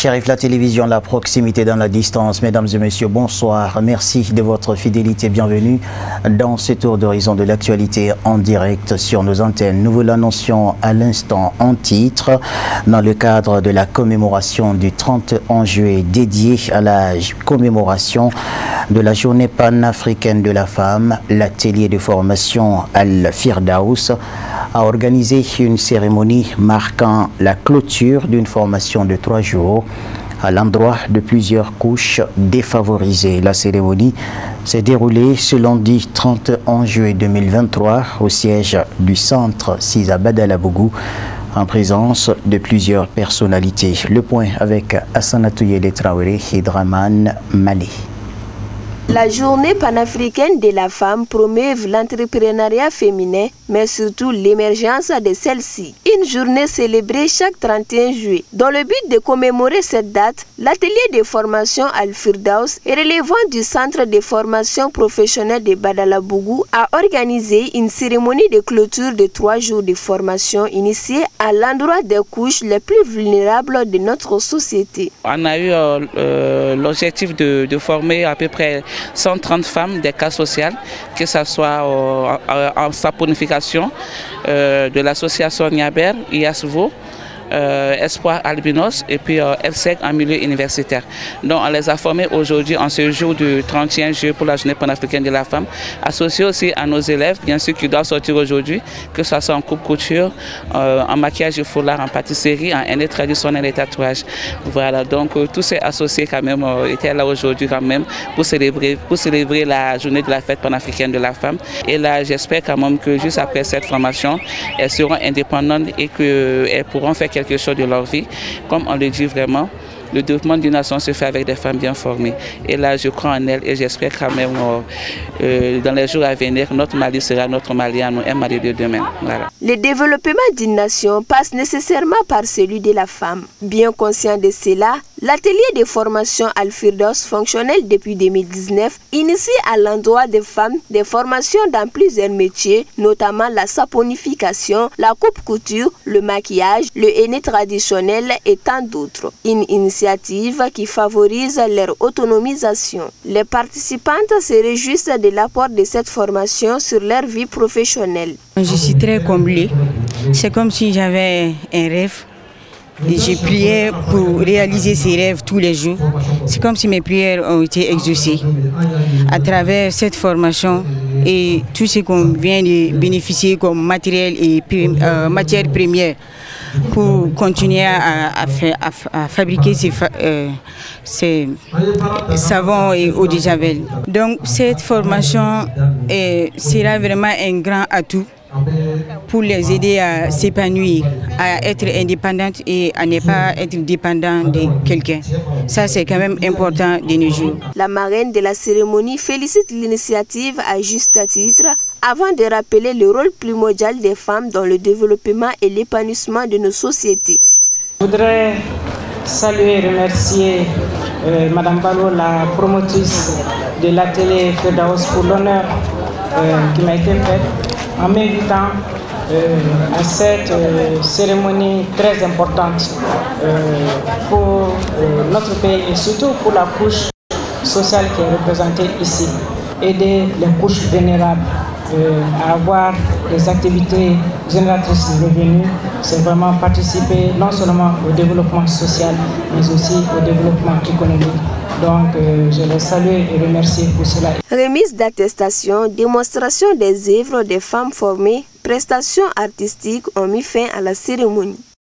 Chérif, la télévision, la proximité dans la distance. Mesdames et messieurs, bonsoir. Merci de votre fidélité. Bienvenue dans ce tour d'horizon de l'actualité en direct sur nos antennes. Nous vous l'annoncions à l'instant en titre dans le cadre de la commémoration du 31 juillet dédié à la commémoration de la journée panafricaine de la femme. L'atelier de formation Al-Firdaus a organisé une cérémonie marquant la clôture d'une formation de 3 jours à l'endroit de plusieurs couches défavorisées. La cérémonie s'est déroulée ce lundi 31 juillet 2023 au siège du centre Sisa Badalabougou en présence de plusieurs personnalités. Le point avec Assanatoye Traoré et Draman Malé. La journée panafricaine de la femme promeut l'entrepreneuriat féminin, mais surtout l'émergence de celle-ci. Une journée célébrée chaque 31 juillet. Dans le but de commémorer cette date, l'atelier de formation Al-Firdaus, relevant du centre de formation professionnelle de Badalabougou, a organisé une cérémonie de clôture de 3 jours de formation initiée à l'endroit des couches les plus vulnérables de notre société. On a eu l'objectif de former à peu près 130 femmes des cas sociaux, que ce soit en saponification de l'association Niaber, IASVO, Espoir Albinos et puis FSEC en milieu universitaire. Donc on les a formés aujourd'hui en ce jour du 31 juillet pour la journée panafricaine de la femme, associés aussi à nos élèves, bien sûr, qui doivent sortir aujourd'hui, que ce soit en coupe-couture, en maquillage de foulard, en pâtisserie, en aîné traditionnel et tatouage. Voilà, donc tous ces associés quand même étaient là aujourd'hui quand même pour célébrer la journée de la fête panafricaine de la femme. Et là, j'espère quand même que juste après cette formation, elles seront indépendantes et qu'elles pourront faire quelque chose de leur vie. Comme on le dit vraiment, le développement d'une nation se fait avec des femmes bien formées. Et là, je crois en elles et j'espère quand même dans les jours à venir, notre Mali sera notre Mali à nous, un Mali de demain. Voilà. Le développement d'une nation passe nécessairement par celui de la femme. Bien conscient de cela, l'atelier de formation Al-Firdaus, fonctionnel depuis 2019, initie à l'endroit des femmes des formations dans plusieurs métiers, notamment la saponification, la coupe-couture, le maquillage, le henné traditionnel et tant d'autres. Une initiative qui favorise leur autonomisation. Les participantes se réjouissent de l'apport de cette formation sur leur vie professionnelle. Je suis très comblée. C'est comme si j'avais un rêve. J'ai prié pour réaliser ces rêves tous les jours. C'est comme si mes prières ont été exaucées à travers cette formation et tout ce qu'on vient de bénéficier comme matériel et matières premières pour continuer à fabriquer ces savons et eau de javel. Donc cette formation sera vraiment un grand atout pour les aider à s'épanouir, à être indépendantes et à ne pas être dépendant de quelqu'un. Ça, c'est quand même important de nos jours. La marraine de la cérémonie félicite l'initiative à juste titre avant de rappeler le rôle primordial des femmes dans le développement et l'épanouissement de nos sociétés. Je voudrais saluer et remercier Madame Balo, la promotrice de l'atelier Firdaus, pour l'honneur qui m'a été fait en m'invitant à cette cérémonie très importante pour notre pays et surtout pour la couche sociale qui est représentée ici. Aider les couches vulnérables à avoir des activités génératrices de revenus, c'est vraiment participer non seulement au développement social, mais aussi au développement économique. Donc, je les salue et remercie pour cela. Remise d'attestation, démonstration des œuvres des femmes formées, prestations artistiques ont mis fin à la cérémonie.